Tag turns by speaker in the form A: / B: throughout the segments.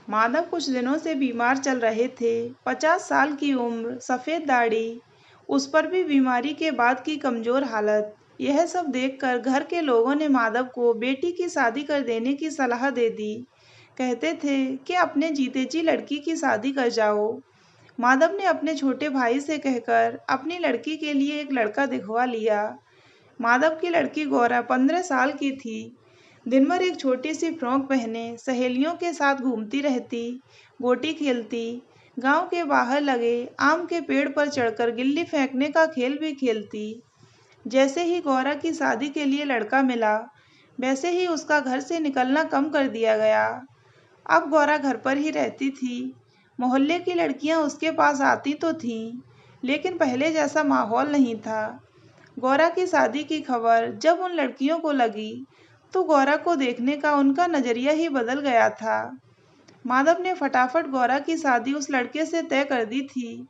A: माधव कुछ दिनों से बीमार चल रहे थे। 50 साल की उम्र, सफ़ेद दाढ़ी, उस पर भी बीमारी के बाद की कमज़ोर हालत। यह सब देखकर घर के लोगों ने माधव को बेटी की शादी कर देने की सलाह दे दी। कहते थे कि अपने जीते जी लड़की की शादी कर जाओ। माधव ने अपने छोटे भाई से कहकर अपनी लड़की के लिए एक लड़का दिखवा लिया। माधव की लड़की गौरा 15 साल की थी। दिन भर एक छोटी सी फ्रॉक पहने सहेलियों के साथ घूमती रहती, गोटी खेलती, गांव के बाहर लगे आम के पेड़ पर चढ़कर गिल्ली फेंकने का खेल भी खेलती। जैसे ही गौरा की शादी के लिए लड़का मिला, वैसे ही उसका घर से निकलना कम कर दिया गया। अब गौरा घर पर ही रहती थी। मोहल्ले की लड़कियां उसके पास आती तो थीं, लेकिन पहले जैसा माहौल नहीं था। गौरा की शादी की खबर जब उन लड़कियों को लगी, तो गौरा को देखने का उनका नज़रिया ही बदल गया था। माधव ने फटाफट गौरा की शादी उस लड़के से तय कर दी थी।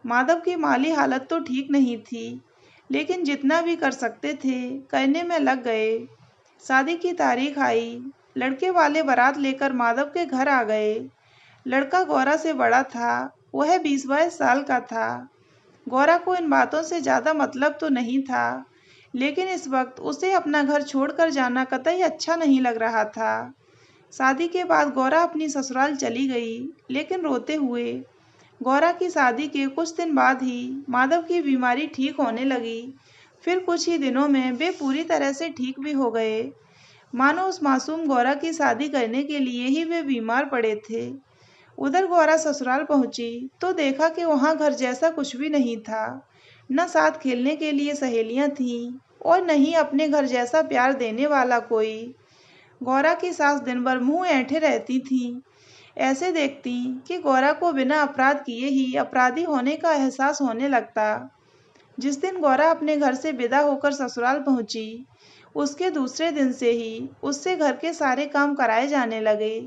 A: माधव की माली हालत तो ठीक नहीं थी, लेकिन जितना भी कर सकते थे करने में लग गए। शादी की तारीख आई। लड़के वाले बारात लेकर माधव के घर आ गए। लड़का गौरा से बड़ा था। वह 20-22 साल का था। गौरा को इन बातों से ज़्यादा मतलब तो नहीं था, लेकिन इस वक्त उसे अपना घर छोड़कर जाना कतई अच्छा नहीं लग रहा था। शादी के बाद गौरा अपनी ससुराल चली गई, लेकिन रोते हुए। गौरा की शादी के कुछ दिन बाद ही माधव की बीमारी ठीक होने लगी। फिर कुछ ही दिनों में वे पूरी तरह से ठीक भी हो गए। मानो उस मासूम गौरा की शादी करने के लिए ही वे बीमार पड़े थे। उधर गौरा ससुराल पहुंची तो देखा कि वहां घर जैसा कुछ भी नहीं था। न साथ खेलने के लिए सहेलियां थीं और न ही अपने घर जैसा प्यार देने वाला कोई। गौरा की सास दिन भर मुंह ऐंठे रहती थीं। ऐसे देखती कि गौरा को बिना अपराध किए ही अपराधी होने का एहसास होने लगता। जिस दिन गौरा अपने घर से विदा होकर ससुराल पहुंची, उसके दूसरे दिन से ही उससे घर के सारे काम कराए जाने लगे।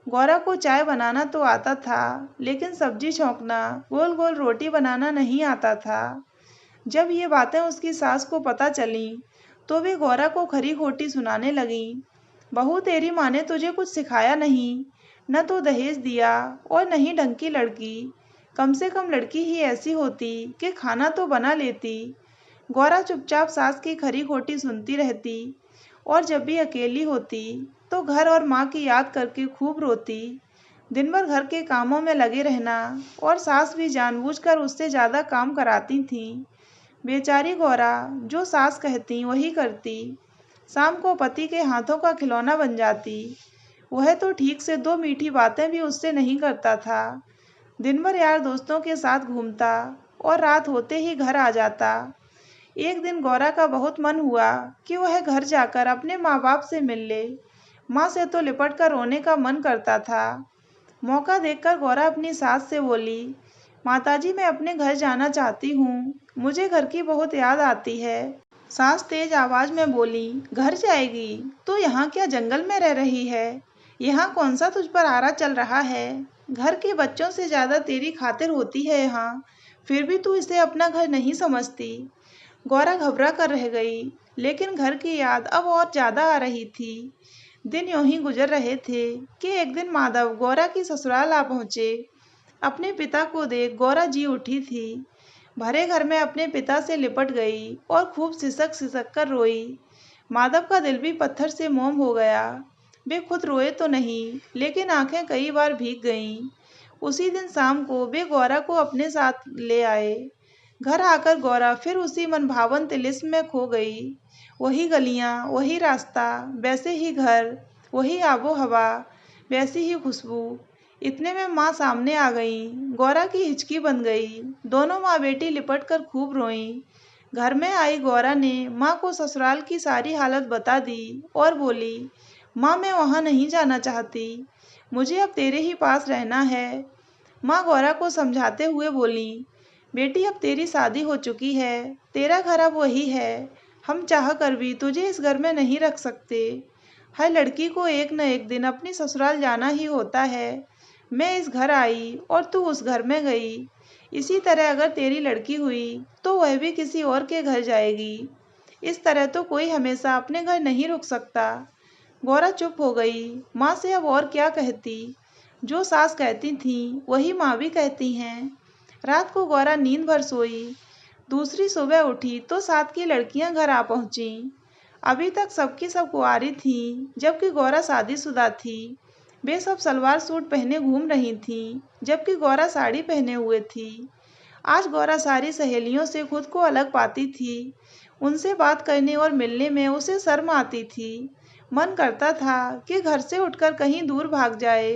A: गौरा को चाय बनाना तो आता था, लेकिन सब्जी छौंकना, गोल गोल रोटी बनाना नहीं आता था। जब ये बातें उसकी सास को पता चलीं, तो वे गौरा को खरी खोटी सुनाने लगीं। बहू, तेरी माँ ने तुझे कुछ सिखाया नहीं, न तो दहेज दिया और न ही ढंग की लड़की। कम से कम लड़की ही ऐसी होती कि खाना तो बना लेती। गौरा चुपचाप सास की खरी खोटी सुनती रहती और जब भी अकेली होती तो घर और माँ की याद करके खूब रोती। दिन भर घर के कामों में लगे रहना और सास भी जानबूझकर उससे ज़्यादा काम कराती थीं। बेचारी गौरा जो सास कहती वही करती। शाम को पति के हाथों का खिलौना बन जाती। वह तो ठीक से दो मीठी बातें भी उससे नहीं करता था। दिन भर यार दोस्तों के साथ घूमता और रात होते ही घर आ जाता। एक दिन गौरा का बहुत मन हुआ कि वह घर जाकर अपने माँ बाप से मिल ले। माँ से तो लिपट कर रोने का मन करता था। मौका देखकर गौरा अपनी सास से बोली, माताजी, मैं अपने घर जाना चाहती हूँ। मुझे घर की बहुत याद आती है। सास तेज आवाज में बोली, घर जाएगी तो यहाँ क्या जंगल में रह रही है? यहाँ कौन सा तुझ पर आरा चल रहा है? घर के बच्चों से ज़्यादा तेरी खातिर होती है यहाँ, फिर भी तू इसे अपना घर नहीं समझती। गौरा घबरा कर रह गई, लेकिन घर की याद अब और ज़्यादा आ रही थी। दिन यूं ही गुजर रहे थे कि एक दिन माधव गौरा की ससुराल आ पहुँचे। अपने पिता को देख गौरा जी उठी थी। भरे घर में अपने पिता से लिपट गई और खूब सिसक सिसक कर रोई। माधव का दिल भी पत्थर से मोम हो गया। वे खुद रोए तो नहीं, लेकिन आंखें कई बार भीग गईं। उसी दिन शाम को वे गौरा को अपने साथ ले आए। घर आकर गौरा फिर उसी मनभावन तिलिस्म में खो गई। वही गलियां, वही रास्ता, वैसे ही घर, वही आबो हवा, वैसी ही खुशबू। इतने में माँ सामने आ गई। गौरा की हिचकी बन गई। दोनों माँ बेटी लिपट कर खूब रोईं। घर में आई गौरा ने माँ को ससुराल की सारी हालत बता दी और बोली, माँ, मैं वहाँ नहीं जाना चाहती। मुझे अब तेरे ही पास रहना है। माँ गौरा को समझाते हुए बोली, बेटी, अब तेरी शादी हो चुकी है। तेरा घर अब वही है। हम चाह कर भी तुझे इस घर में नहीं रख सकते। हर लड़की को एक न एक दिन अपनी ससुराल जाना ही होता है। मैं इस घर आई और तू उस घर में गई। इसी तरह अगर तेरी लड़की हुई तो वह भी किसी और के घर जाएगी। इस तरह तो कोई हमेशा अपने घर नहीं रुक सकता। गौरा चुप हो गई। माँ से अब और क्या कहती। जो सास कहती थी वही माँ भी कहती हैं। रात को गौरा नींद भर सोई। दूसरी सुबह उठी तो साथ की लड़कियां घर आ पहुंची। अभी तक सबकी सब कुंवारी थीं, जबकि गौरा शादीशुदा थी। वे सब सलवार सूट पहने घूम रही थीं, जबकि गौरा साड़ी पहने हुए थी। आज गौरा सारी सहेलियों से खुद को अलग पाती थी। उनसे बात करने और मिलने में उसे शर्म आती थी। मन करता था कि घर से उठकर कहीं दूर भाग जाए,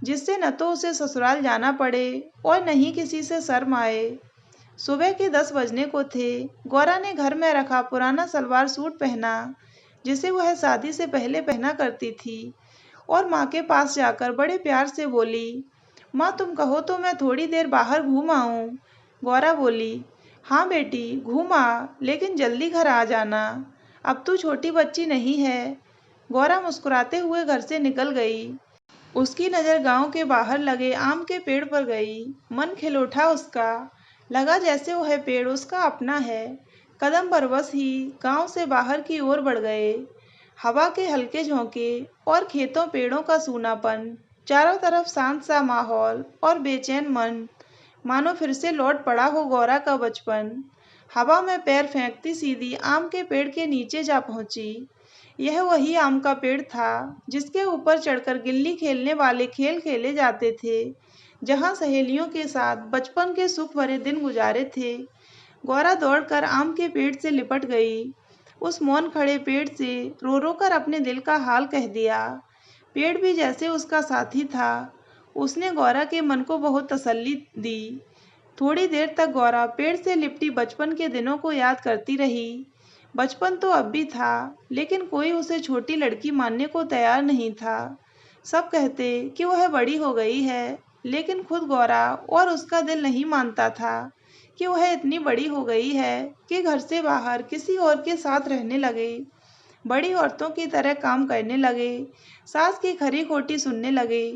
A: जिससे न तो उसे ससुराल जाना पड़े और न ही किसी से शर्म आए। सुबह के 10 बजने को थे। गौरा ने घर में रखा पुराना सलवार सूट पहना, जिसे वह शादी से पहले पहना करती थी, और माँ के पास जाकर बड़े प्यार से बोली, माँ तुम कहो तो मैं थोड़ी देर बाहर घूम आऊँ। गौरा बोली, हाँ बेटी घूम आ, लेकिन जल्दी घर आ जाना, अब तू छोटी बच्ची नहीं है। गौरा मुस्कुराते हुए घर से निकल गई। उसकी नज़र गांव के बाहर लगे आम के पेड़ पर गई। मन खिल उठा उसका। लगा जैसे वह पेड़ उसका अपना है। कदम बरबस ही गांव से बाहर की ओर बढ़ गए। हवा के हल्के झोंके और खेतों पेड़ों का सूनापन, चारों तरफ शांत सा माहौल और बेचैन मन, मानो फिर से लौट पड़ा हो गौरा का बचपन। हवा में पैर फेंकती सीधी आम के पेड़ के नीचे जा पहुंची। यह वही आम का पेड़ था जिसके ऊपर चढ़कर गिल्ली खेलने वाले खेल खेले जाते थे, जहां सहेलियों के साथ बचपन के सुख भरे दिन गुजारे थे। गौरा दौड़कर आम के पेड़ से लिपट गई। उस मौन खड़े पेड़ से रो रो कर अपने दिल का हाल कह दिया। पेड़ भी जैसे उसका साथी था। उसने गौरा के मन को बहुत तसल्ली दी। थोड़ी देर तक गौरा पेड़ से लिपटी बचपन के दिनों को याद करती रही। बचपन तो अब भी था, लेकिन कोई उसे छोटी लड़की मानने को तैयार नहीं था। सब कहते कि वह बड़ी हो गई है, लेकिन खुद गौरा और उसका दिल नहीं मानता था कि वह इतनी बड़ी हो गई है कि घर से बाहर किसी और के साथ रहने लगे, बड़ी औरतों की तरह काम करने लगे, सास की खरी खोटी सुनने लगे।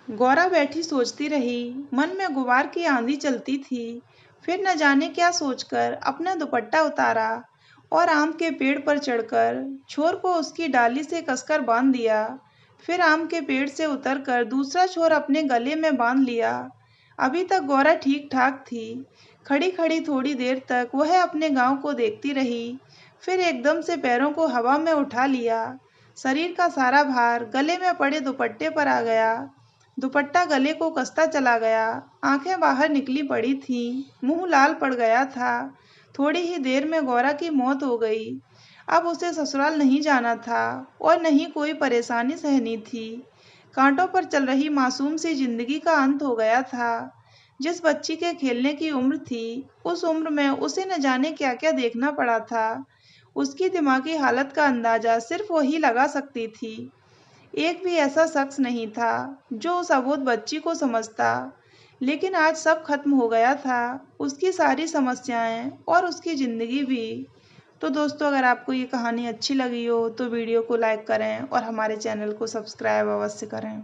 A: गौरा बैठी सोचती रही। मन में गुबार की आंधी चलती थी। फिर न जाने क्या सोचकर अपना दुपट्टा उतारा और आम के पेड़ पर चढ़कर छोर को उसकी डाली से कसकर बांध दिया। फिर आम के पेड़ से उतरकर दूसरा छोर अपने गले में बांध लिया। अभी तक गौरा ठीक ठाक थी। खड़ी खड़ी थोड़ी देर तक वह अपने गांव को देखती रही। फिर एकदम से पैरों को हवा में उठा लिया। शरीर का सारा भार गले में पड़े दुपट्टे पर आ गया। दुपट्टा गले को कसता चला गया। आंखें बाहर निकली पड़ी थीं। मुंह लाल पड़ गया था। थोड़ी ही देर में गौरा की मौत हो गई। अब उसे ससुराल नहीं जाना था और नहीं कोई परेशानी सहनी थी। कांटों पर चल रही मासूम सी जिंदगी का अंत हो गया था। जिस बच्ची के खेलने की उम्र थी, उस उम्र में उसे न जाने क्या क्या देखना पड़ा था। उसकी दिमागी हालत का अंदाजा सिर्फ वही लगा सकती थी। एक भी ऐसा शख्स नहीं था जो उस अबोध बच्ची को समझता। लेकिन आज सब खत्म हो गया था, उसकी सारी समस्याएं और उसकी ज़िंदगी भी। तो दोस्तों, अगर आपको ये कहानी अच्छी लगी हो तो वीडियो को लाइक करें और हमारे चैनल को सब्सक्राइब अवश्य करें।